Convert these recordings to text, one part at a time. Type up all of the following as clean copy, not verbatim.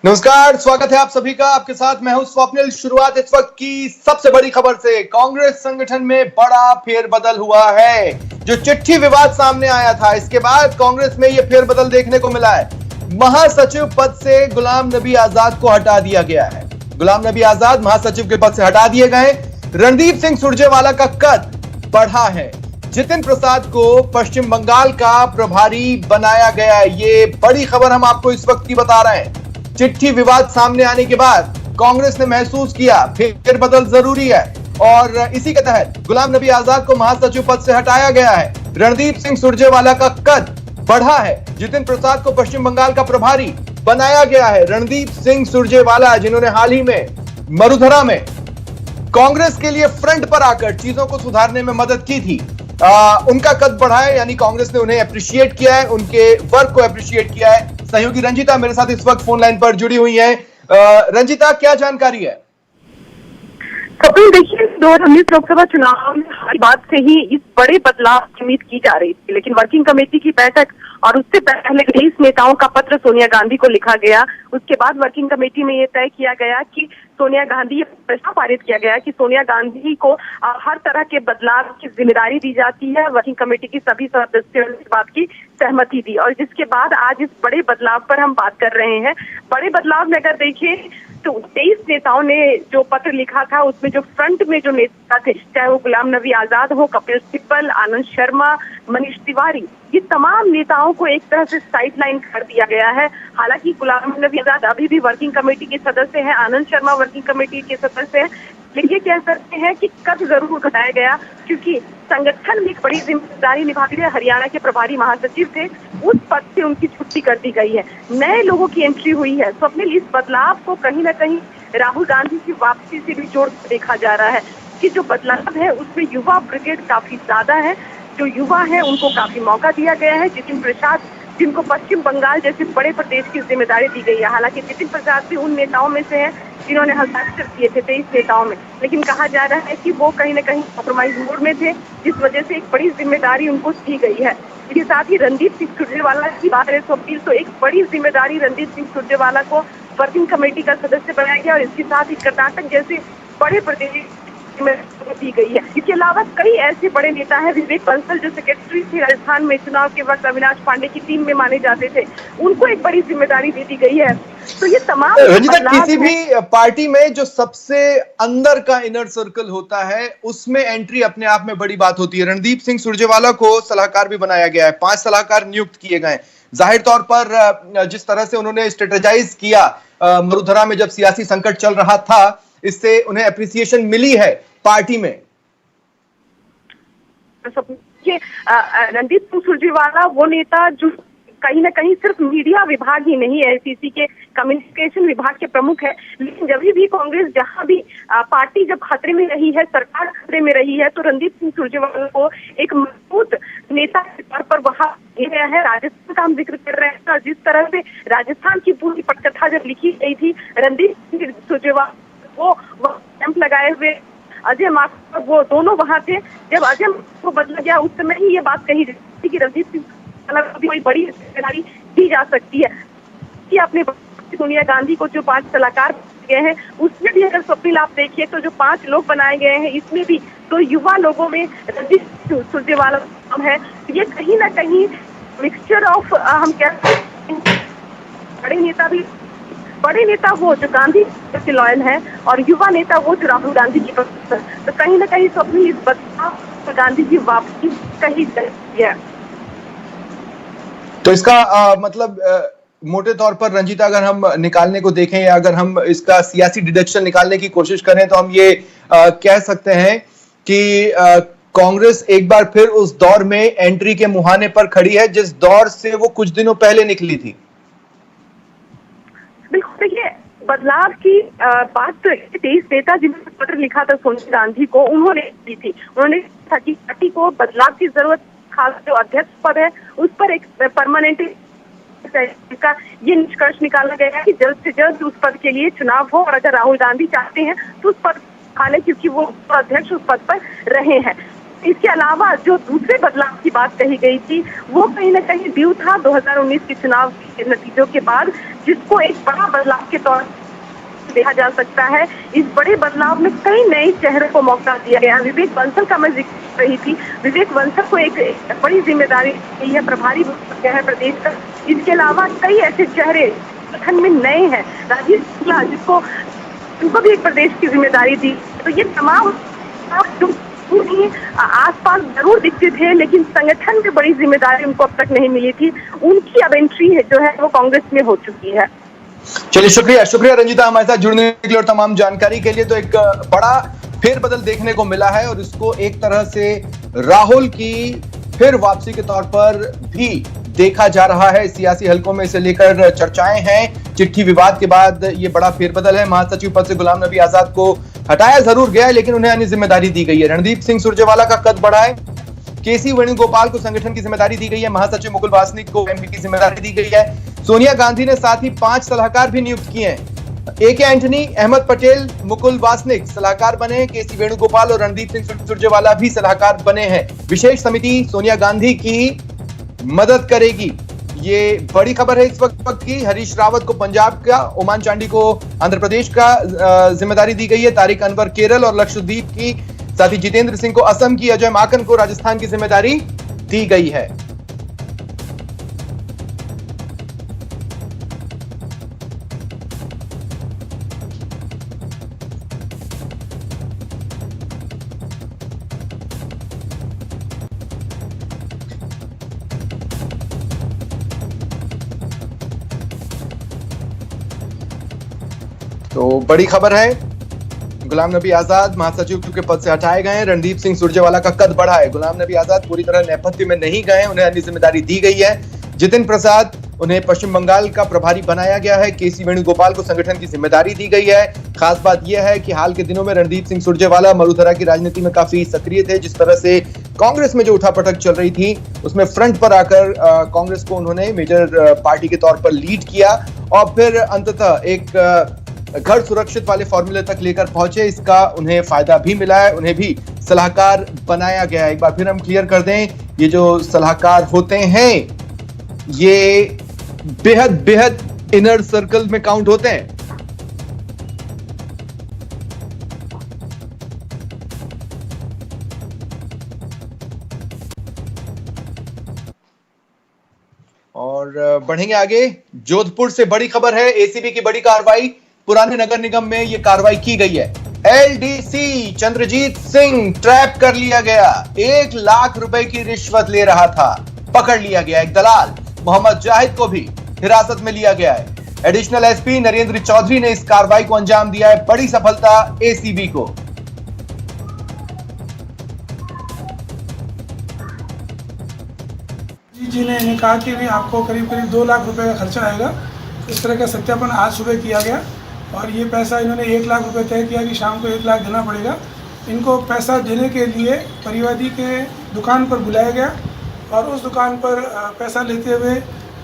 नमस्कार, स्वागत है आप सभी का। आपके साथ मैं हूं स्वप्निल। शुरुआत इस वक्त की सबसे बड़ी खबर से। कांग्रेस संगठन में बड़ा फेरबदल हुआ है। जो चिट्ठी विवाद सामने आया था, इसके बाद कांग्रेस में यह फेरबदल देखने को मिला है। महासचिव पद से गुलाम नबी आजाद को हटा दिया गया है। गुलाम नबी आजाद महासचिव के पद से हटा दिए गए। रणदीप सिंह सुरजेवाला का कद बढ़ा है। जितिन प्रसाद को पश्चिम बंगाल का प्रभारी बनाया गया है। ये बड़ी खबर हम आपको इस वक्त की बता रहे हैं। चिट्ठी विवाद सामने आने के बाद कांग्रेस ने महसूस किया फेरबदल जरूरी है और इसी के तहत गुलाम नबी आजाद को महासचिव पद से हटाया गया है। रणदीप सिंह सुरजेवाला का कद बढ़ा है। जितिन प्रसाद को पश्चिम बंगाल का प्रभारी बनाया गया है। रणदीप सिंह सुरजेवाला, जिन्होंने हाल ही में मरुधरा में कांग्रेस के लिए फ्रंट पर आकर चीजों को सुधारने में मदद की थी, उनका कद बढ़ा है। यानी कांग्रेस ने उन्हें अप्रिशिएट किया है, उनके वर्क को अप्रिशिएट किया है। सहयोगी रंजिता मेरे साथ इस वक्त फोन लाइन पर जुड़ी हुई हैं। रंजिता, क्या जानकारी है? कपिल, देखिए 2019 लोकसभा चुनाव में हर बात से ही इस बड़े बदलाव की उम्मीद की जा रही थी, लेकिन वर्किंग कमेटी की बैठक और उससे पहले 23 नेताओं का पत्र सोनिया गांधी को लिखा गया। उसके बाद वर्किंग कमेटी में यह तय किया गया कि सोनिया गांधी, प्रस्ताव पारित किया गया कि सोनिया गांधी को हर तरह के बदलाव की जिम्मेदारी दी जाती है। वर्किंग कमेटी की सभी सदस्यों ने इस बात की सहमति दी और जिसके बाद आज इस बड़े बदलाव पर हम बात कर रहे हैं। बड़े बदलाव में अगर देखें तो 23 नेताओं ने जो पत्र लिखा था, उसमें जो फ्रंट में जो नेता थे, चाहे वो गुलाम नबी आजाद हो, कपिल सिब्बल, आनंद शर्मा, मनीष तिवारी, ये तमाम नेताओं को एक तरह से साइडलाइन कर दिया गया है। हालांकि गुलाम नबी आजाद अभी भी वर्किंग कमेटी के सदस्य हैं, आनंद शर्मा वर्किंग कमेटी के सदस्य हैं, लेकिन ये कह सकते हैं कि कद जरूर घटाया गया, क्योंकि संगठन में एक बड़ी जिम्मेदारी निभाते हुए हरियाणा के प्रभारी महासचिव थे, उस पद से उनकी छुट्टी कर दी गई है। नए लोगों की एंट्री हुई है। स्वप्निल, इस बदलाव को कहीं ना कहीं राहुल गांधी की वापसी से भी जोड़ देखा जा रहा है कि जो बदलाव है उसमें युवा ब्रिगेड काफी ज्यादा है। जो युवा है उनको काफी मौका दिया गया है। जितिन प्रसाद, जिनको पश्चिम बंगाल जैसे बड़े प्रदेश की जिम्मेदारी दी गई है, हालांकि जितिन प्रसाद भी उन नेताओं में से हैं जिन्होंने हस्ताक्षर किए थे 23 नेताओं में, लेकिन कहा जा रहा है कि वो कहीं ना कहीं कॉम्प्रोमाइज मोड में थे, जिस वजह से एक बड़ी जिम्मेदारी उनको दी गई है। इसके साथ ही रणदीप सिंह सुरजेवाला की बात है तो एक बड़ी जिम्मेदारी रणदीप सिंह सुरजेवाला को वर्किंग कमेटी का सदस्य बनाया गया और इसके साथ ही कर्नाटक जैसे बड़े प्रदेश में दी गई है। इसके अलावा कई ऐसे बड़े नेता हैं, विवेक बंसल जो सेक्रेटरी थे राजस्थान में चुनाव के वक्त अविनाश पांडे की टीम में माने जाते थे, उनको एक बड़ी जिम्मेदारी दे दी गई है। तो ये तमाम रंजिता, किसी भी पार्टी में जो सबसे अंदर का इनर सर्कल होता है, उसमें एंट्री अपने आप में बड़ी बात होती है। रणदीप सिंह सुरजेवाला को सलाहकार भी बनाया गया है, 5 सलाहकार नियुक्त किए गए। जाहिर तौर पर जिस तरह से उन्होंने स्ट्रेटेजाइज किया मरुधरा में जब सियासी संकट चल रहा था, इससे उन्हें अप्रिसिएशन मिली है पार्टी में। रणदीप सिंह सुरजेवाला वो नेता जो कहीं ना कहीं सिर्फ मीडिया विभाग ही नहीं है, एसीसी के कम्युनिकेशन विभाग के प्रमुख है, लेकिन जब भी कांग्रेस जहां भी पार्टी जब खतरे में रही है, सरकार खतरे में रही है, तो रणदीप सिंह सुरजेवाला को एक मजबूत नेता के तौर पर वहां गया है। राजस्थान का हम जिक्र कर रहे हैं और जिस तरह से राजस्थान की पूरी पटकथा जब लिखी गई थी, रणदीप सिंह सुरजेवाला वो कैंप लगाए हुए अजय माकन, वो दोनों वहां थे। जब अजय को बदला गया, उस समय ही ये बात कही थी कि रणदीप सिंह भी कोई बड़ी जिम्मेदारी दी जा सकती है कि अपने सोनिया गांधी को जो 5 सलाहकार गए हैं, उसमें भी अगर स्वप्निल आप देखिए तो जो 5 लोग बनाए गए हैं, इसमें भी तो युवा लोगों में रणदीप सुरजेवाला है। ये कहीं ना कहीं मिक्सचर ऑफ, हम कह सकते हैं बड़े नेता वो जो गांधी से लॉयल है और युवा नेता वो जो राहुल गांधी की पसंद है। तो कहीं ना कहीं स्वप्निल इस बदलाव गांधी की वापसी कही जाती है। तो इसका मतलब मोटे तौर पर रंजीता, अगर हम निकालने को देखें या अगर हम इसका सियासी डिडक्शन निकालने की कोशिश करें, तो हम ये कह सकते हैं कि कांग्रेस एक बार फिर उस दौर में एंट्री के मुहाने पर खड़ी है जिस दौर से वो कुछ दिनों पहले निकली थी। बिल्कुल, देखिए बदलाव की बात 23 नेता जिन्होंने पत्र लिखा था सोनिया गांधी को, उन्होंने की थी। उन्होंने कहा कि पार्टी को बदलाव की जरूरत, खास जो अध्यक्ष पद है उस पर एक परमानेंट का ये निष्कर्ष निकाला गया है कि जल्द से जल्द उस पद के लिए चुनाव हो और अगर राहुल गांधी चाहते हैं तो उस पद खाने, क्योंकि वो अध्यक्ष उस पद पर रहे हैं। इसके अलावा जो दूसरे बदलाव की बात कही गई थी वो कहीं ना कहीं ड्यू था 2019 के चुनाव के नतीजों के बाद, जिसको एक बड़ा बदलाव के तौर पर देखा जा सकता है। इस बड़े बदलाव में कई नए चेहरे को मौका दिया गया। विवेक बंसल का मैं जिक्र कर रही थी, विवेक बंसल को एक बड़ी जिम्मेदारी दी है, प्रभारी गया है प्रदेश का। इसके अलावा कई ऐसे चेहरे संगठन में नए हैं, राजीव शुक्ला जिसको उनको भी एक प्रदेश की जिम्मेदारी दी। तो ये तमाम आसपास जरूर दिखते थे, लेकिन संगठन में बड़ी जिम्मेदारी उनको अब तक नहीं मिली थी। उनकी अब एंट्री है जो है वो कांग्रेस में हो चुकी है। चलिए, शुक्रिया रंजिता हमारे साथ जुड़ने के लिए और तमाम जानकारी के लिए। तो एक बड़ा फेरबदल देखने को मिला है और इसको एक तरह से राहुल की फिर वापसी के तौर पर भी देखा जा रहा है। सियासी हलकों में इसे लेकर चर्चाएं हैं। चिट्ठी विवाद के बाद ये बड़ा फेरबदल है। महासचिव पद से गुलाम नबी आजाद को हटाया जरूर गया है, लेकिन उन्हें अन्य जिम्मेदारी दी गई है। रणदीप सिंह सुरजेवाला का कद बढ़ा है। केसी वेणुगोपाल को संगठन की जिम्मेदारी दी गई है। महासचिव मुकुल वासनिक को एमपी की जिम्मेदारी दी गई है। सोनिया गांधी ने साथ ही 5 सलाहकार भी नियुक्त किए हैं। AK एंटनी, अहमद पटेल, मुकुल वासनिक सलाहकार बने हैं। केसी वेणुगोपाल और रणदीप सिंह सुरजेवाला भी सलाहकार बने हैं। विशेष समिति सोनिया गांधी की मदद करेगी, ये बड़ी खबर है इस वक्त की। हरीश रावत को पंजाब का, ओमान चांडी को आंध्र प्रदेश का जिम्मेदारी दी गई है। तारिक अनवर केरल और लक्षद्वीप की, साथ ही जितेंद्र सिंह को असम की, अजय माकन को राजस्थान की जिम्मेदारी दी गई है। तो बड़ी खबर है, गुलाम नबी आजाद महासचिव के पद से हटाए गए हैं। रणदीप सिंह सुरजेवाला का कद बढ़ा है। गुलाम नबी आजाद पूरी तरह नेपथ्य में नहीं गए, उन्हें अन्य जिम्मेदारी दी गई है। जितिन प्रसाद, उन्हें पश्चिम बंगाल का प्रभारी बनाया गया है। केसी वेणुगोपाल को संगठन की जिम्मेदारी दी गई है। खास बात यह है कि हाल के दिनों में रणदीप सिंह सुरजेवाला मरुधरा की राजनीति में काफी सक्रिय थे। जिस तरह से कांग्रेस में जो उठापटक चल रही थी उसमें फ्रंट पर आकर कांग्रेस को उन्होंने मेजर पार्टी के तौर पर लीड किया और फिर अंततः एक घर सुरक्षित वाले फॉर्मूले तक लेकर पहुंचे। इसका उन्हें फायदा भी मिला है, उन्हें भी सलाहकार बनाया गया है। एक बार फिर हम क्लियर कर दें, ये जो सलाहकार होते हैं ये बेहद इनर सर्कल में काउंट होते हैं। और बढ़ेंगे आगे। जोधपुर से बड़ी खबर है, एसीबी की बड़ी कार्रवाई। पुराने नगर निगम में यह कार्रवाई की गई है। एलडीसी चंद्रजीत सिंह ट्रैप कर लिया गया। 1 लाख रुपए की रिश्वत ले रहा था, पकड़ लिया गया। एक दलाल मोहम्मद जाहिद को भी हिरासत में लिया गया है। एडिशनल एसपी नरेंद्र चौधरी ने इस कार्रवाई को अंजाम दिया है। बड़ी सफलता एसीबी को। जी ने इन्हें कहा कि भी आपको करीब करीब 2 लाख रुपए का खर्चा आएगा। इस तरह का सत्यापन आज सुबह किया गया और ये पैसा इन्होंने 1 लाख रुपए तय किया कि शाम को 1 लाख देना पड़ेगा। इनको पैसा देने के लिए परिवादी के दुकान पर बुलाया गया और उस दुकान पर पैसा लेते हुए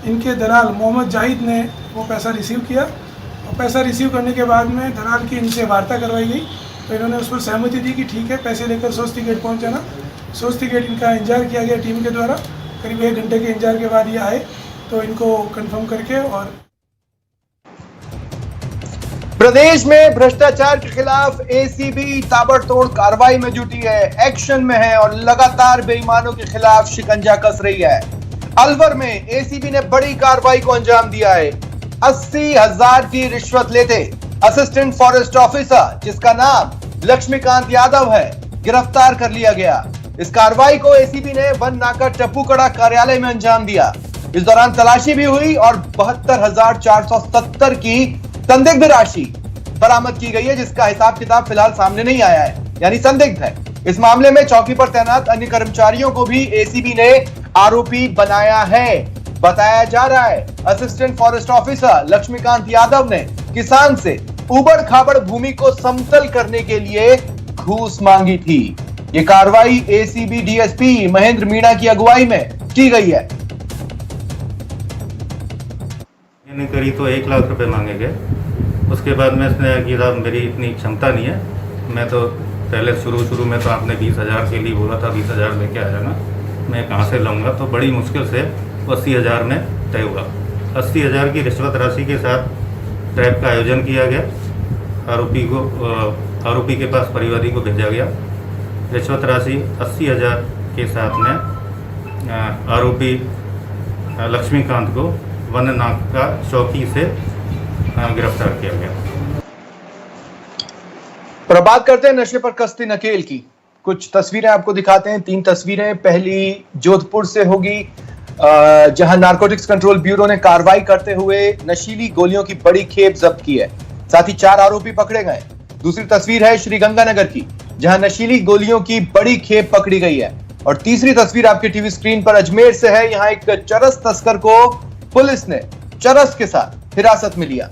इनके दलाल मोहम्मद जाहिद ने वो पैसा रिसीव किया और पैसा रिसीव करने के बाद में दलाल की इनसे वार्ता करवाई गई। तो इन्होंने उस पर सहमति दी कि ठीक है, पैसे लेकर सोस्ती गेट पहुँच जाना। सोस्ती गेट इनका इंतजार किया गया टीम के द्वारा। करीब 1 घंटे के इंतजार के बाद ये आए तो इनको कंफर्म करके और प्रदेश में भ्रष्टाचार के खिलाफ एसीबी ताबड़तोड़ कार्रवाई में जुटी है, एक्शन में है और लगातार बेईमानों के खिलाफ शिकंजा कस रही है। अलवर में एसीबी ने बड़ी कार्रवाई को अंजाम दिया है। 80,000 की रिश्वत लेते असिस्टेंट फॉरेस्ट ऑफिसर, जिसका नाम लक्ष्मीकांत यादव है, गिरफ्तार कर लिया गया। इस कार्रवाई को एसीबी ने वन नाका टप्पूकड़ा कार्यालय में अंजाम दिया। इस दौरान तलाशी भी हुई और 72,470 की संदिग्ध राशि बरामद की गई है, जिसका हिसाब किताब फिलहाल सामने नहीं आया है, यानी संदिग्ध है। इस मामले में चौकी पर तैनात अन्य कर्मचारियों को भी एसीबी ने आरोपी बनाया है। बताया जा रहा है assistant forest officer Laxmikant Yadav ने किसान से उबड़ खाबड़ भूमि को समतल करने के लिए घूस मांगी थी। ये कार्रवाई एसीबी डीएसपी महेंद्र मीणा की अगुवाई में की गई है। मैंने करी तो 1 लाख रुपए मांगे गए। उसके बाद मैं इसने कि साहब मेरी इतनी क्षमता नहीं है, मैं तो पहले शुरू में तो आपने 20,000 के लिए बोला था, 20,000 लेके आ जाना, मैं कहाँ से लाऊंगा, तो बड़ी मुश्किल से 80,000 में तय हुआ। 80,000 की रिश्वत राशि के साथ ट्रैप का आयोजन किया गया। आरोपी के पास परिवादी को भेजा गया। रिश्वत राशि 80,000 के साथ में आरोपी लक्ष्मीकांत को वन नाका चौकी से गिरफ्तार किया गया। पर बात करते हैं नशे पर कश्ती नकेल की। कुछ तस्वीरें आपको दिखाते हैं, 3 तस्वीरें। पहली जोधपुर से होगी, जहां नारकोटिक्स कंट्रोल ब्यूरो ने कार्रवाई करते हुए नशीली गोलियों की बड़ी खेप जब्त की है, साथ ही 4 आरोपी पकड़े गए। दूसरी तस्वीर है श्रीगंगानगर की, जहां नशीली गोलियों की बड़ी खेप पकड़ी गई है। और तीसरी तस्वीर आपकी टीवी स्क्रीन पर अजमेर से है। यहां एक चरस तस्कर को पुलिस ने चरस के साथ हिरासत में लिया।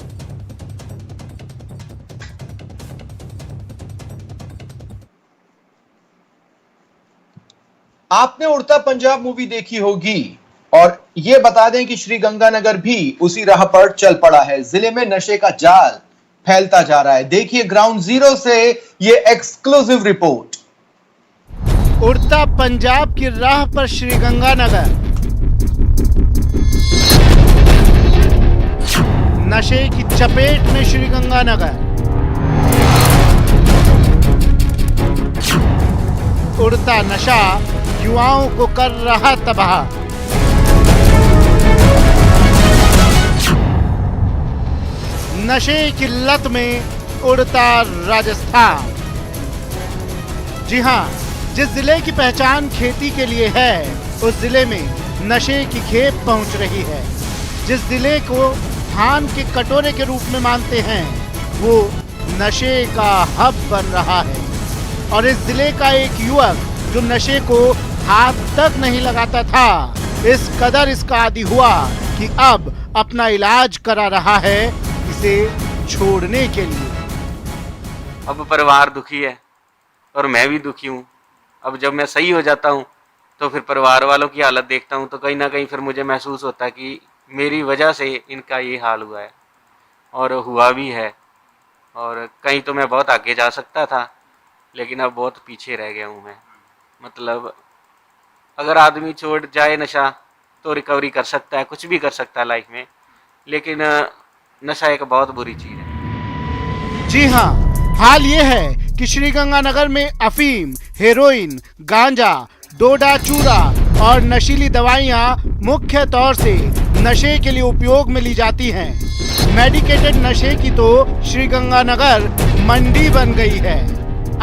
आपने उड़ता पंजाब मूवी देखी होगी, और यह बता दें कि श्रीगंगानगर भी उसी राह पर चल पड़ा है। जिले में नशे का जाल फैलता जा रहा है। देखिए ग्राउंड जीरो से यह एक्सक्लूसिव रिपोर्ट। उड़ता पंजाब की राह पर श्रीगंगानगर, नशे की चपेट में श्रीगंगानगर। उड़ता नशा युवाओं को कर रहा तबाह। नशे की लत में उड़ता राजस्थान। जी हां, जिस जिले की पहचान खेती के लिए है, उस जिले में नशे की खेप पहुंच रही है। जिस जिले को धान के कटोरे के रूप में मानते हैं, वो नशे का हब बन रहा है। और इस जिले का एक युवक जो नशे को हाथ तक नहीं लगाता था, इस कदर इसका आदी हुआ कि अब अपना इलाज करा रहा है इसे छोड़ने के लिए। अब परिवार दुखी है और मैं भी दुखी हूँ। अब जब मैं सही हो जाता हूँ तो फिर परिवार वालों की हालत देखता हूँ तो कहीं ना कहीं फिर मुझे महसूस होता है कि मेरी वजह से इनका ये हाल हुआ है, और हुआ भी है। और कहीं तो मैं बहुत आगे जा सकता था, लेकिन अब बहुत पीछे रह गया हूँ मैं। मतलब अगर आदमी छोड़ जाए नशा तो रिकवरी कर सकता है, कुछ भी कर सकता है लाइफ में, लेकिन नशा एक बहुत बुरी चीज़ है। जी हाँ, हाल ये है कि श्रीगंगानगर में अफीम, हेरोइन, गांजा, डोडा चूरा और नशीली दवाइयाँ मुख्य तौर से नशे के लिए उपयोग में ली जाती हैं। मेडिकेटेड नशे की तो श्रीगंगानगर मंडी बन गई है।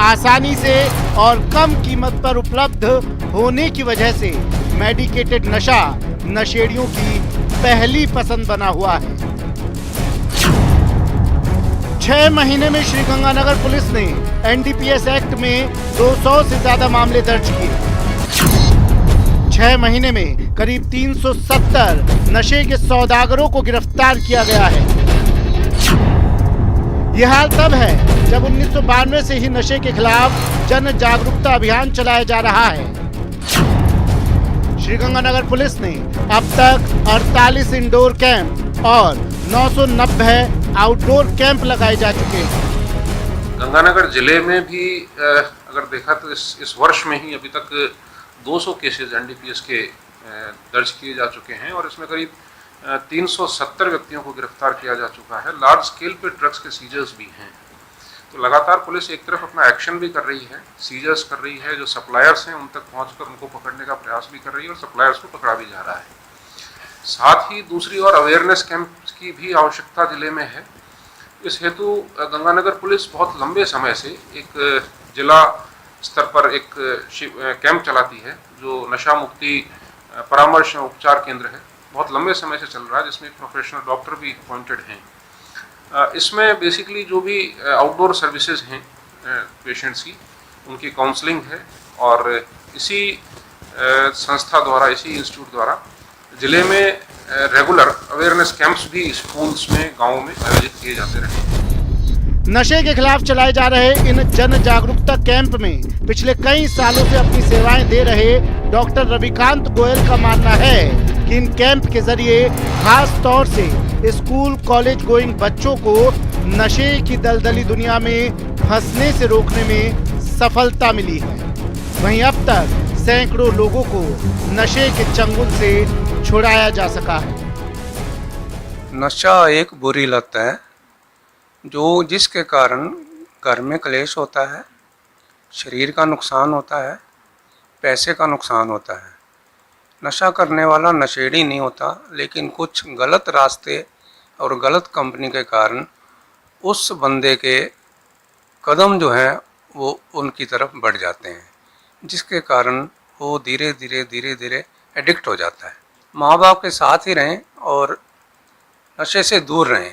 आसानी से और कम कीमत पर उपलब्ध होने की वजह से मेडिकेटेड नशा नशेड़ियों की पहली पसंद बना हुआ है। 6 महीने में श्रीगंगानगर पुलिस ने एनडीपीएस एक्ट में 200 से ज्यादा मामले दर्ज किए। 6 महीने में करीब 370 नशे के सौदागरों को गिरफ्तार किया गया है। यह हाल तब है जब 1992 से ही नशे के खिलाफ जन जागरूकता अभियान चलाया जा रहा है। श्रीगंगानगर पुलिस ने अब तक 48 इंडोर कैंप और 990 आउटडोर कैंप लगाए जा चुके हैं। गंगानगर जिले में भी अगर देखा तो इस वर्ष में ही अभी तक 200 केसेज एनडीपीएस के दर्ज किए जा चुके हैं, और इसमें करीब 370 व्यक्तियों को गिरफ्तार किया जा चुका है। लार्ज स्केल पे ड्रग्स के सीजर्स भी हैं। तो लगातार पुलिस एक तरफ अपना एक्शन भी कर रही है, सीजर्स कर रही है, जो सप्लायर्स हैं उन तक पहुंचकर उनको पकड़ने का प्रयास भी कर रही है, और सप्लायर्स को पकड़ा भी जा रहा है। साथ ही दूसरी ओर अवेयरनेस कैंप की भी आवश्यकता जिले में है। इस हेतु गंगानगर पुलिस बहुत लंबे समय से एक जिला स्तर पर एक कैंप चलाती है, जो नशा मुक्ति परामर्श और उपचार केंद्र है। बहुत लंबे समय से चल रहा है, जिसमें प्रोफेशनल डॉक्टर भी अपॉइंटेड हैं। इसमें बेसिकली जो भी आउटडोर सर्विसेज हैं पेशेंट्स की, उनकी काउंसलिंग है, और इसी संस्था द्वारा, इसी इंस्टीट्यूट द्वारा जिले में रेगुलर अवेयरनेस कैंप्स भी स्कूल्स में, गाँव में आयोजित किए जाते रहे। नशे के खिलाफ चलाए जा रहे इन जन जागरूकता कैंप में पिछले कई सालों से अपनी सेवाएं दे रहे डॉक्टर रविकांत गोयल का मानना है कि इन कैंप के जरिए खास तौर से स्कूल कॉलेज गोइंग बच्चों को नशे की दलदली दुनिया में फंसने से रोकने में सफलता मिली है। वहीं अब तक सैकड़ों लोगों को नशे के चंगुल से छुड़ाया जा सका है। नशा एक बुरी लत है जो जिसके कारण घर में क्लेश होता है, शरीर का नुकसान होता है, पैसे का नुकसान होता है। नशा करने वाला नशेड़ी नहीं होता, लेकिन कुछ गलत रास्ते और गलत कंपनी के कारण उस बंदे के कदम जो हैं वो उनकी तरफ बढ़ जाते हैं, जिसके कारण वो धीरे धीरे एडिक्ट हो जाता है। माँ बाप के साथ ही रहें और नशे से दूर रहें।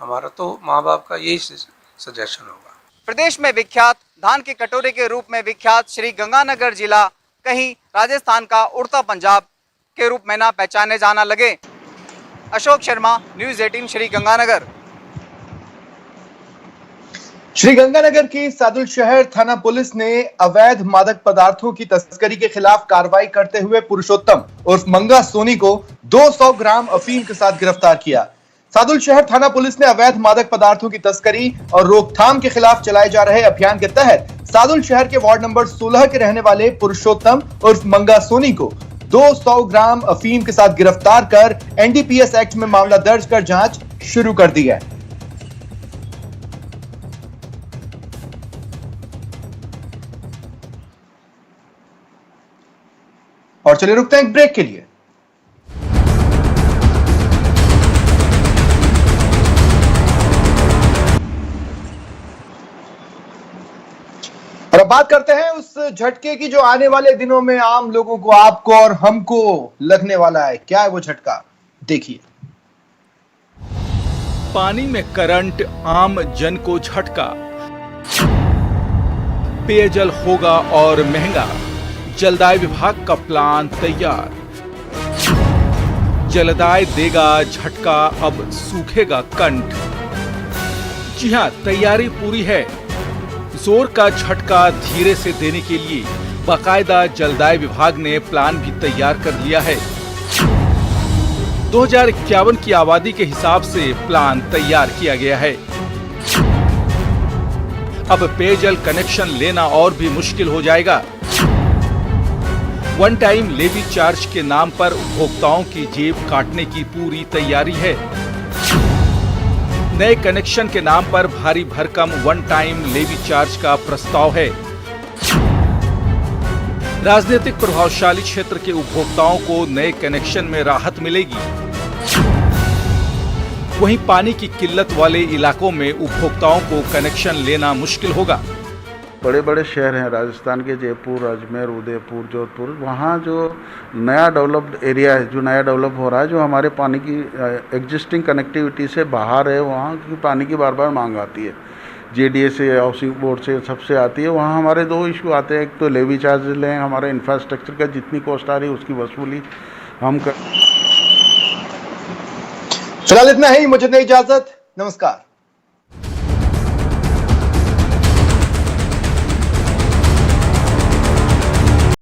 हमारा तो माँ बाप का यही सजेशन होगा। प्रदेश में विख्यात धान के कटोरे के रूप में विख्यात श्री गंगानगर जिला कहीं राजस्थान का उड़ता पंजाब के रूप में ना पहचाने जाना लगे। अशोक शर्मा, न्यूज़ 18 श्री गंगानगर। श्री गंगानगर की सादुल शहर थाना पुलिस ने अवैध मादक पदार्थों की तस्करी के खिलाफ कार्रवाई करते हुए पुरुषोत्तम उर्फ मंगा सोनी को 200 ग्राम अफीम के साथ गिरफ्तार किया। सादुल शहर थाना पुलिस ने अवैध मादक पदार्थों की तस्करी और रोकथाम के खिलाफ चलाए जा रहे अभियान के तहत सादुल शहर के वार्ड नंबर 16 के रहने वाले पुरुषोत्तम उर्फ मंगा सोनी को 200 ग्राम अफीम के साथ गिरफ्तार कर एनडीपीएस एक्ट में मामला दर्ज कर जांच शुरू कर दी है। और चलिए रुकते हैं एक ब्रेक के लिए। और अब बात करते हैं उस झटके की जो आने वाले दिनों में आम लोगों को, आपको और हमको लगने वाला है। क्या है वो झटका, देखिए। पानी में करंट, आम जन को झटका। पेयजल होगा और महंगा, जलदाय विभाग का प्लान तैयार। जलदाय देगा झटका, अब सूखेगा कंठ। जी हां, तैयारी पूरी है। जोर का झटका धीरे से देने के लिए बाकायदा जलदाय विभाग ने प्लान भी तैयार कर लिया है। 2051 की आबादी के हिसाब से प्लान तैयार किया गया है। अब पेयजल कनेक्शन लेना और भी मुश्किल हो जाएगा। वन टाइम लेवी चार्ज के नाम पर उपभोक्ताओं की जेब काटने की पूरी तैयारी है। नए कनेक्शन के नाम पर भारी भरकम वन टाइम लेवी चार्ज का प्रस्ताव है। राजनीतिक प्रभावशाली क्षेत्र के उपभोक्ताओं को नए कनेक्शन में राहत मिलेगी। वहीं पानी की किल्लत वाले इलाकों में उपभोक्ताओं को कनेक्शन लेना मुश्किल होगा। बड़े बड़े शहर हैं राजस्थान के, जयपुर, अजमेर, उदयपुर, जोधपुर, वहाँ जो नया डेवलप्ड एरिया है, जो नया डेवलप हो रहा है, जो हमारे पानी की एग्जिस्टिंग कनेक्टिविटी से बाहर है, वहाँ की पानी की बार बार मांग आती है। जेडीए से, हाउसिंग बोर्ड से, सबसे आती है। वहाँ हमारे दो इशू आते हैं। एक तो लेवी चार्ज लें, हमारे इंफ्रास्ट्रक्चर का जितनी कॉस्ट आ रही है उसकी वसूली हम कर। फिलहाल इतना ही, मुझे दें इजाजत, नमस्कार।